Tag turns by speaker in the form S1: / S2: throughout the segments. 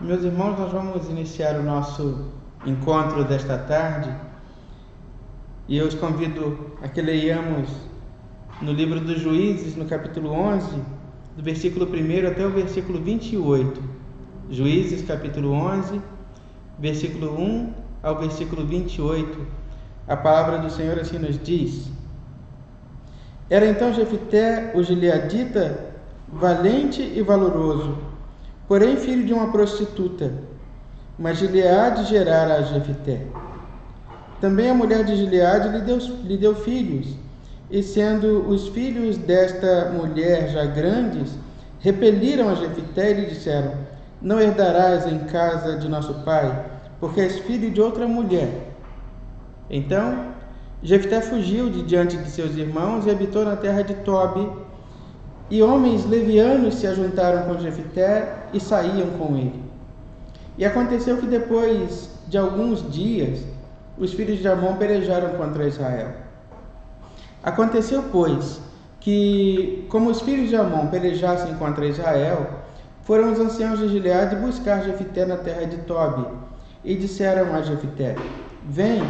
S1: Meus irmãos, nós vamos iniciar o nosso encontro desta tarde e eu os convido a que leiamos no livro dos Juízes, no capítulo 11, do versículo 1 até o versículo 28. Juízes, capítulo 11, versículo 1 ao versículo 28. A palavra do Senhor assim nos diz: Era então Jefité, o gileadita, valente e valoroso, porém filho de uma prostituta. Mas Gileade gerara a Jefité. Também a mulher de Gileade lhe deu filhos, e sendo os filhos desta mulher já grandes, repeliram a Jefité e lhe disseram: Não herdarás em casa de nosso pai, porque és filho de outra mulher. Então Jefité fugiu de diante de seus irmãos e habitou na terra de Tobi, e homens levianos se ajuntaram com Jefité e saíam com ele. E aconteceu que depois de alguns dias, os filhos de Amon pelejaram contra Israel. Aconteceu, pois, que, como os filhos de Amon pelejassem contra Israel, foram os anciãos de Gileade buscar Jefité na terra de Tobi, e disseram a Jefité: Vem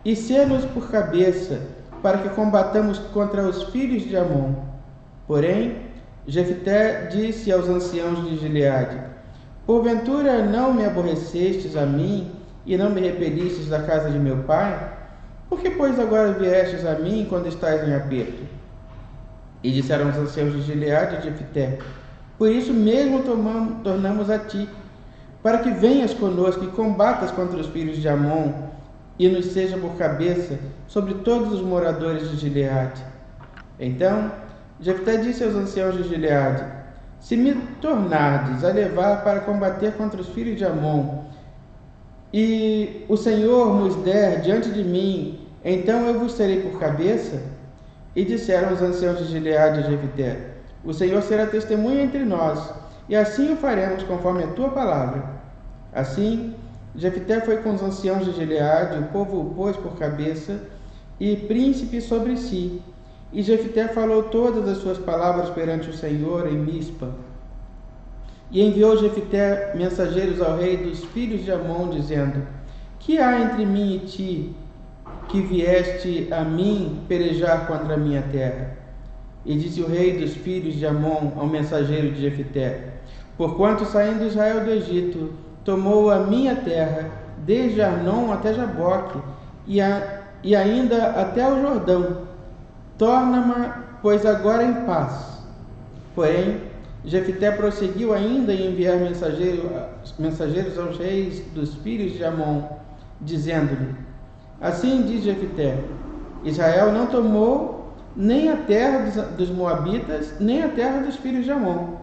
S1: e sê-nos por cabeça, para que combatamos contra os filhos de Amon. Porém, Jefité disse aos anciãos de Gileade: Porventura não me aborrecestes a mim e não me repelistes da casa de meu pai? Por que, pois, agora viestes a mim quando estás em aperto? E disseram os anciãos de Gileade a Jefité: Por isso mesmo tornamos a ti, para que venhas conosco e combatas contra os filhos de Amon, e nos seja por cabeça sobre todos os moradores de Gileade. Então Jefté disse aos anciãos de Gileade: Se me tornardes a levar para combater contra os filhos de Amon, e o Senhor nos der diante de mim, então eu vos serei por cabeça? E disseram os anciãos de Gileade a Jefté: O Senhor será testemunha entre nós, e assim o faremos conforme a tua palavra. Assim Jefté foi com os anciãos de Gileade, o povo o pôs por cabeça e príncipe sobre si. E Jefté falou todas as suas palavras perante o Senhor em Mispa. E enviou Jefté mensageiros ao rei dos filhos de Amon, dizendo: Que há entre mim e ti, que vieste a mim pelejar contra a minha terra? E disse o rei dos filhos de Amon ao mensageiro de Jefté: Porquanto, saindo Israel do Egito, tomou a minha terra, desde Arnon até Jaboque, e ainda até o Jordão. Torna-me, pois, agora em paz. Porém, Jefté prosseguiu ainda em enviar mensageiros aos reis dos filhos de Amon, dizendo-lhe: Assim diz Jefté: Israel não tomou nem a terra dos Moabitas, nem a terra dos filhos de Amon,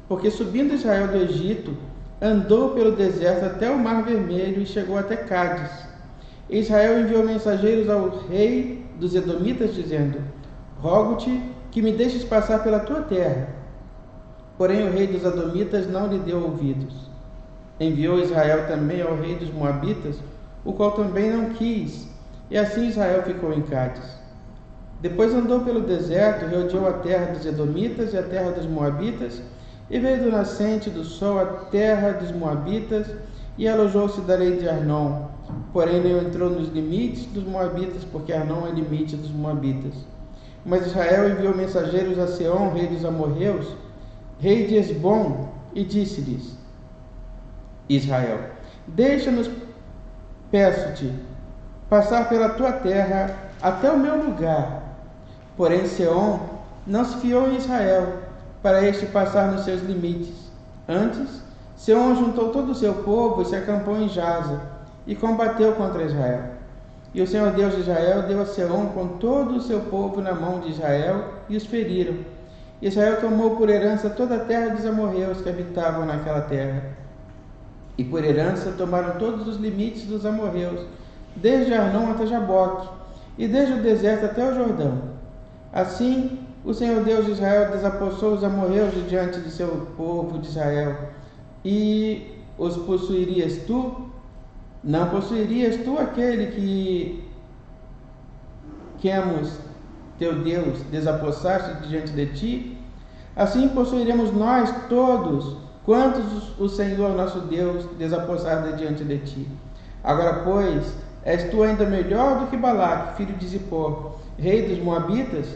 S1: porque subindo Israel do Egito, andou pelo deserto até o Mar Vermelho e chegou até Cádiz. E Israel enviou mensageiros ao rei dos Edomitas, dizendo: Rogo-te que me deixes passar pela tua terra. Porém o rei dos Edomitas não lhe deu ouvidos. Enviou Israel também ao rei dos Moabitas, o qual também não quis, e assim Israel ficou em Cádiz. Depois andou pelo deserto, rodeou a terra dos Edomitas e a terra dos Moabitas, e veio do nascente do sol à terra dos Moabitas, e alojou-se da lei de Arnon. Porém não entrou nos limites dos Moabitas, porque Arnon é limite dos Moabitas. Mas Israel enviou mensageiros a Seom, rei dos amorreus, rei de Esbom, e disse-lhes: Israel, deixa-nos, peço-te, passar pela tua terra até o meu lugar. Porém Seom não se fiou em Israel, para este passar nos seus limites. Antes, Seom juntou todo o seu povo e se acampou em Jaza, e combateu contra Israel. E o Senhor Deus de Israel deu a Seom com todo o seu povo na mão de Israel, e os feriram. Israel tomou por herança toda a terra dos amorreus que habitavam naquela terra. E por herança tomaram todos os limites dos amorreus, desde Arnon até Jaboque, e desde o deserto até o Jordão. Assim, o Senhor Deus de Israel desapossou os amorreus de diante de seu povo de Israel. E os possuirias tu? Não possuirias tu aquele que Quemos, teu Deus, desapossaste diante de ti? Assim possuiremos nós todos quantos o Senhor nosso Deus desapossada diante de ti. Agora, pois, és tu ainda melhor do que Balaque, filho de Zippor, rei dos Moabitas?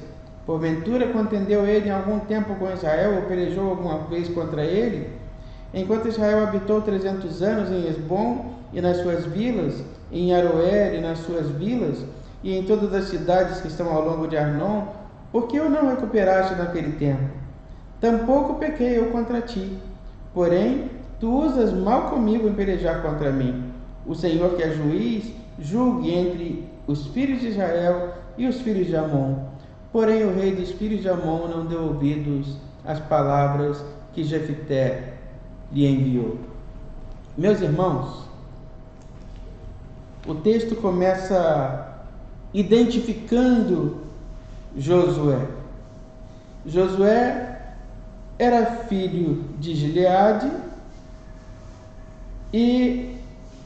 S1: Porventura contendeu ele em algum tempo com Israel, ou pelejou alguma vez contra ele? Enquanto Israel habitou 300 anos em Esbom e nas suas vilas, em Aroer e nas suas vilas, e em todas as cidades que estão ao longo de Arnon, por que o não recuperaste naquele tempo? Tampouco pequei eu contra ti, porém tu usas mal comigo em pelejar contra mim. O Senhor, que é juiz, julgue entre os filhos de Israel e os filhos de Amon. Porém o rei dos filhos de Amon não deu ouvidos às palavras que Jefté lhe enviou. Meus irmãos, o texto começa identificando Josué. Josué era filho de Gileade e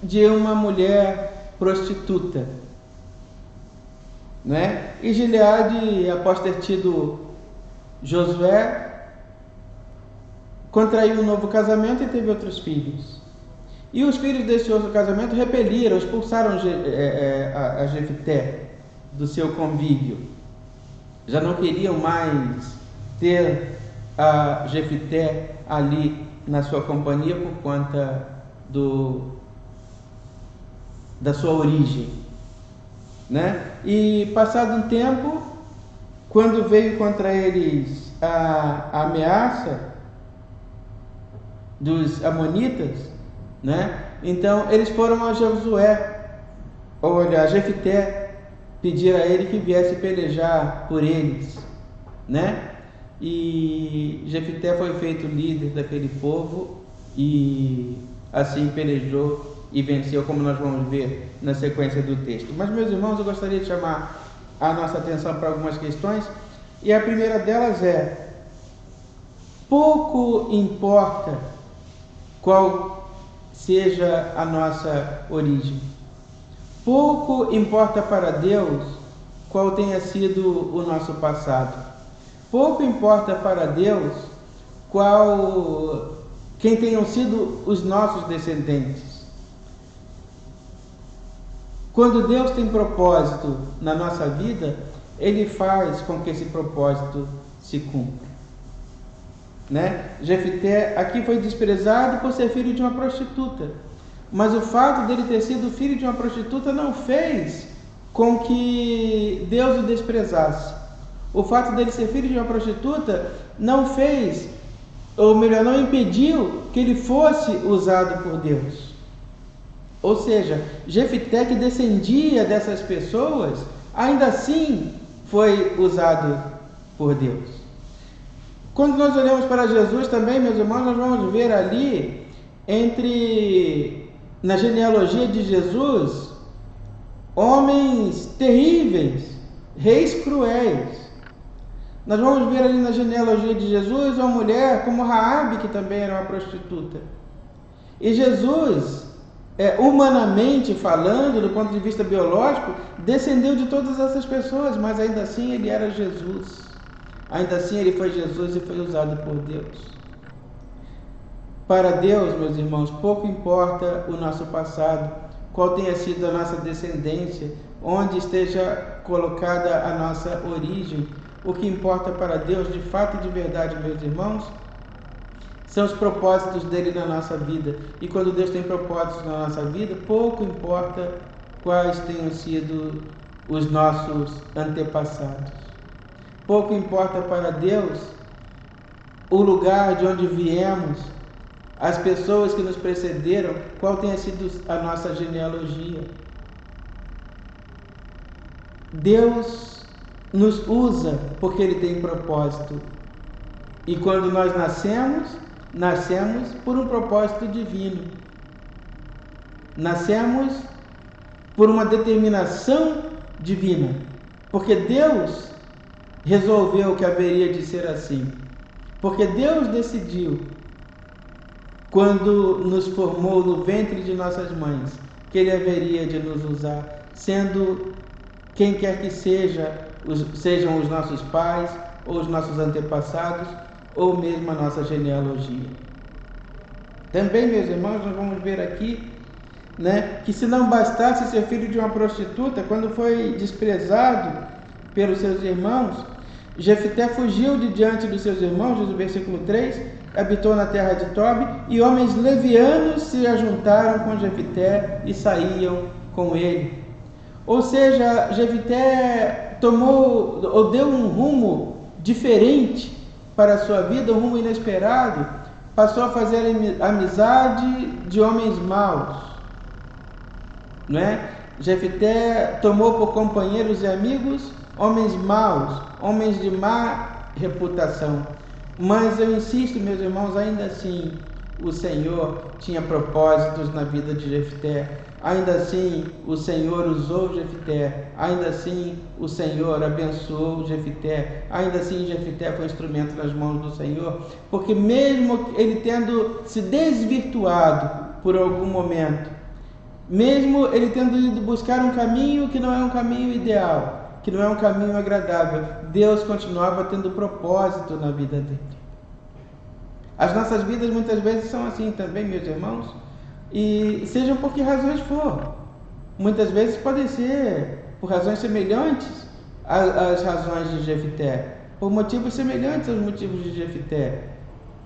S1: de uma mulher prostituta, né? E Gileade, após ter tido Josué, contraiu um novo casamento e teve outros filhos. E os filhos desse outro casamento repeliram, expulsaram a Jefté do seu convívio. Já não queriam mais ter a Jefté ali na sua companhia por conta da sua origem, né? E passado um tempo, quando veio contra eles a ameaça dos amonitas, né? Então eles foram a Josué, a Jefté, pedir a ele que viesse pelejar por eles, né? E Jefté foi feito líder daquele povo e assim pelejou e venceu, como nós vamos ver na sequência do texto. Mas, meus irmãos, eu gostaria de chamar a nossa atenção para algumas questões, e a primeira delas é: pouco importa qual seja a nossa origem, pouco importa para Deus qual tenha sido o nosso passado, pouco importa para Deus quem tenham sido os nossos descendentes. Quando Deus tem propósito na nossa vida, Ele faz com que esse propósito se cumpra, né? Jefté aqui foi desprezado por ser filho de uma prostituta, mas o fato dele ter sido filho de uma prostituta não fez com que Deus o desprezasse. O fato dele ser filho de uma prostituta não fez, ou melhor, não impediu que ele fosse usado por Deus. Ou seja, Jefté, que descendia dessas pessoas, ainda assim foi usado por Deus. Quando nós olhamos para Jesus também, meus irmãos, nós vamos ver ali, na genealogia de Jesus, homens terríveis, reis cruéis. Nós vamos ver ali na genealogia de Jesus uma mulher como Raabe, que também era uma prostituta. E Jesus, humanamente falando, do ponto de vista biológico, descendeu de todas essas pessoas, mas ainda assim ele era Jesus. Ainda assim ele foi Jesus e foi usado por Deus. Para Deus, meus irmãos, pouco importa o nosso passado, qual tenha sido a nossa descendência, onde esteja colocada a nossa origem. O que importa para Deus, de fato e de verdade, meus irmãos, são os propósitos dele na nossa vida. E quando Deus tem propósitos na nossa vida, pouco importa quais tenham sido os nossos antepassados. Pouco importa para Deus o lugar de onde viemos, as pessoas que nos precederam, qual tenha sido a nossa genealogia. Deus nos usa porque Ele tem propósito. E quando nós nascemos por um propósito divino. Nascemos por uma determinação divina. Porque Deus resolveu que haveria de ser assim. Porque Deus decidiu, quando nos formou no ventre de nossas mães, que Ele haveria de nos usar, sendo quem quer que sejam os nossos pais, ou os nossos antepassados, ou mesmo a nossa genealogia. Também, meus irmãos, nós vamos ver aqui, né, que se não bastasse ser filho de uma prostituta, quando foi desprezado pelos seus irmãos, Jefté fugiu de diante dos seus irmãos, diz o versículo 3, habitou na terra de Tobi, e homens levianos se ajuntaram com Jefté e saíam com ele. Ou seja, Jefté tomou ou deu um rumo diferente para a sua vida, um rumo inesperado, passou a fazer amizade de homens maus, não é? Jefté tomou por companheiros e amigos homens maus, homens de má reputação. Mas eu insisto, meus irmãos, ainda assim o Senhor tinha propósitos na vida de Jefté. Ainda assim o Senhor usou Jefté. Ainda assim o Senhor abençoou Jefté. Ainda assim Jefté foi instrumento nas mãos do Senhor. Porque mesmo ele tendo se desvirtuado por algum momento, mesmo ele tendo ido buscar um caminho que não é um caminho ideal, que não é um caminho agradável, Deus continuava tendo propósito na vida dele. As nossas vidas muitas vezes são assim também, meus irmãos, e sejam por que razões for. Muitas vezes podem ser por razões semelhantes às razões de Jefté, por motivos semelhantes aos motivos de Jefté,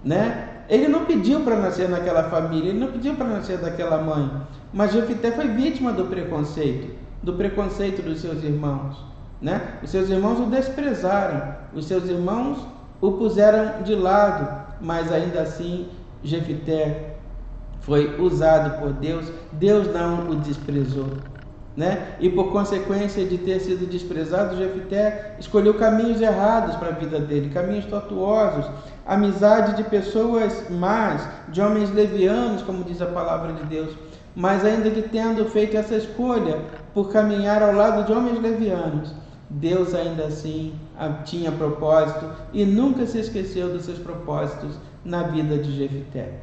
S1: né? Ele não pediu para nascer naquela família, ele não pediu para nascer daquela mãe, mas Jefté foi vítima do preconceito dos seus irmãos, né? Os seus irmãos o desprezaram, os seus irmãos o puseram de lado, mas ainda assim Jefté foi usado por Deus, Deus não o desprezou, né? E por consequência de ter sido desprezado, Jefté escolheu caminhos errados para a vida dele, caminhos tortuosos, amizade de pessoas más, de homens levianos, como diz a palavra de Deus. Mas ainda que tendo feito essa escolha por caminhar ao lado de homens levianos, Deus ainda assim tinha propósito e nunca se esqueceu dos seus propósitos na vida de Jefté.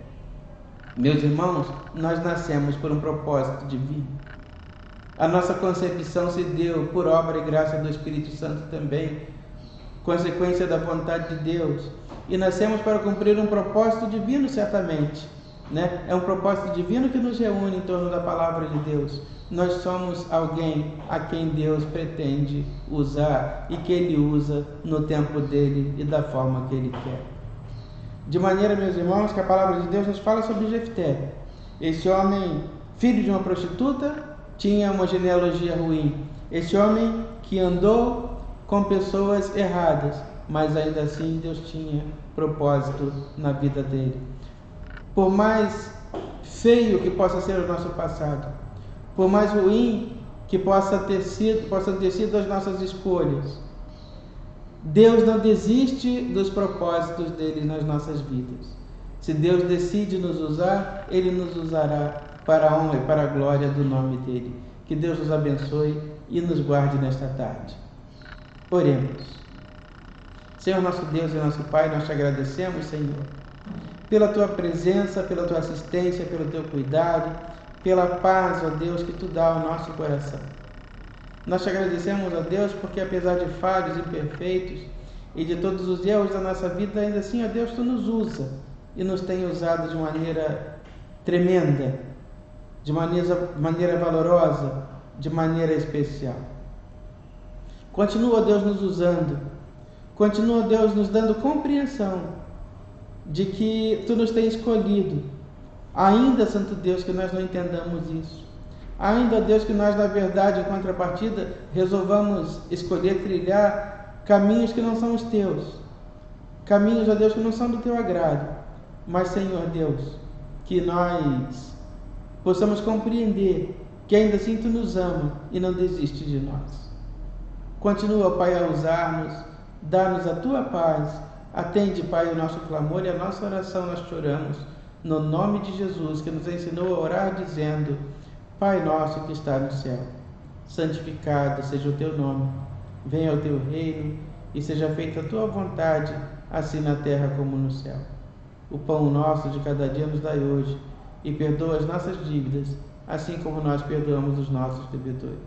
S1: Meus irmãos, nós nascemos por um propósito divino. A nossa concepção se deu por obra e graça do Espírito Santo também, consequência da vontade de Deus. E nascemos para cumprir um propósito divino, certamente, né? É um propósito divino que nos reúne em torno da palavra de Deus. Nós somos alguém a quem Deus pretende usar e que Ele usa no tempo dele e da forma que Ele quer. De maneira, meus irmãos, que a palavra de Deus nos fala sobre Jefté. Esse homem, filho de uma prostituta, tinha uma genealogia ruim. Esse homem que andou com pessoas erradas, mas ainda assim Deus tinha propósito na vida dele. Por mais feio que possa ser o nosso passado, por mais ruim que possam ter sido as nossas escolhas, Deus não desiste dos propósitos dele nas nossas vidas. Se Deus decide nos usar, Ele nos usará para a honra e para a glória do nome dele. Que Deus nos abençoe e nos guarde nesta tarde. Oremos. Senhor nosso Deus e nosso Pai, nós te agradecemos, Senhor, pela tua presença, pela tua assistência, pelo teu cuidado, pela paz, ó Deus, que tu dá ao nosso coração. Nós te agradecemos, ó Deus, porque apesar de falhos imperfeitos e de todos os erros da nossa vida, ainda assim, ó Deus, tu nos usa e nos tem usado de maneira tremenda, de maneira valorosa, de maneira especial. Continua, Deus, nos usando. Continua, Deus, nos dando compreensão de que tu nos tens escolhido. Ainda, Santo Deus, que nós não entendamos isso. Ainda, Deus, que nós, na verdade, em contrapartida, resolvamos escolher trilhar caminhos que não são os teus. Caminhos, ó Deus, que não são do teu agrado. Mas, Senhor Deus, que nós possamos compreender que ainda assim tu nos ama e não desiste de nós. Continua, Pai, a usar-nos, dá-nos a tua paz. Atende, Pai, o nosso clamor e a nossa oração nós te oramos, no nome de Jesus, que nos ensinou a orar dizendo: Pai nosso que está no céu, santificado seja o teu nome, venha o teu reino e seja feita a tua vontade, assim na terra como no céu. O pão nosso de cada dia nos dai hoje, e perdoa as nossas dívidas, assim como nós perdoamos os nossos devedores.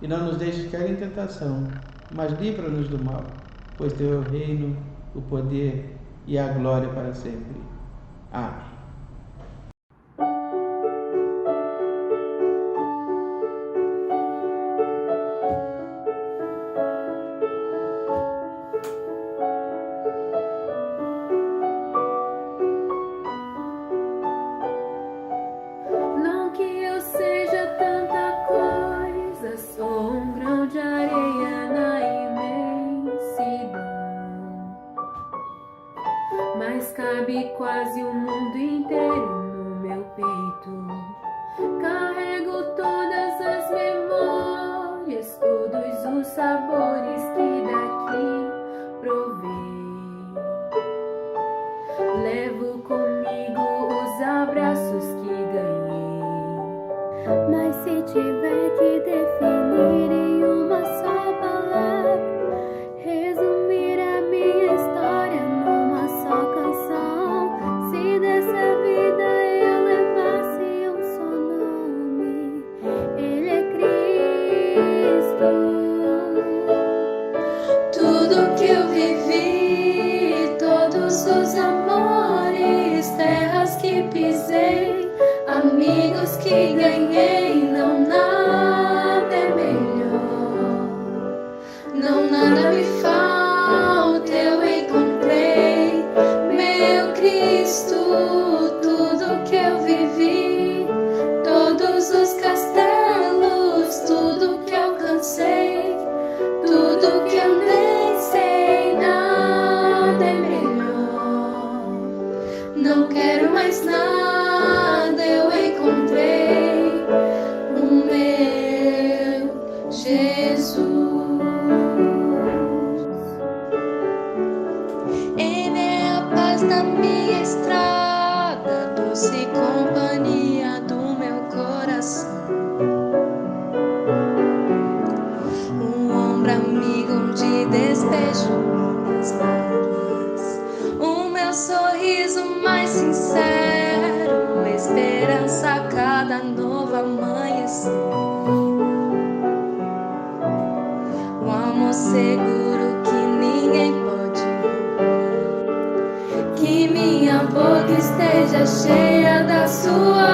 S1: E não nos deixes cair em tentação, mas livra-nos do mal, pois teu é o reino, o poder e a glória para sempre. Amém.
S2: mas cabe quase o mundo inteiro no meu peito. Carrego todas as memórias, todos os sabores que daqui provei. Levo comigo os abraços que ganhei.
S3: Mas se tiver que definir em uma só palavra, resumir a minha história numa só canção, se dessa vida eu levasse um só nome, Ele é Cristo.
S2: Tudo que eu vivi, todos os amores, terras que pisei, amigos que ganhei, não nada é melhor. Não nada me falta, eu encontrei meu Cristo. Tudo que eu vivi, todos os castelos, tudo que alcancei, tudo que eu nem sei, nada é melhor. Não quero mais nada, eu encontrei o meu Jesus. Ele é a paz da minha estrada, doce companhia do meu coração. Um ombro amigo onde despejo minhas mágoas, o meu sorriso mais sincero, esperança a cada novo amanhecer. Um amor seguro que ninguém pode roubar. Que minha boca esteja cheia da sua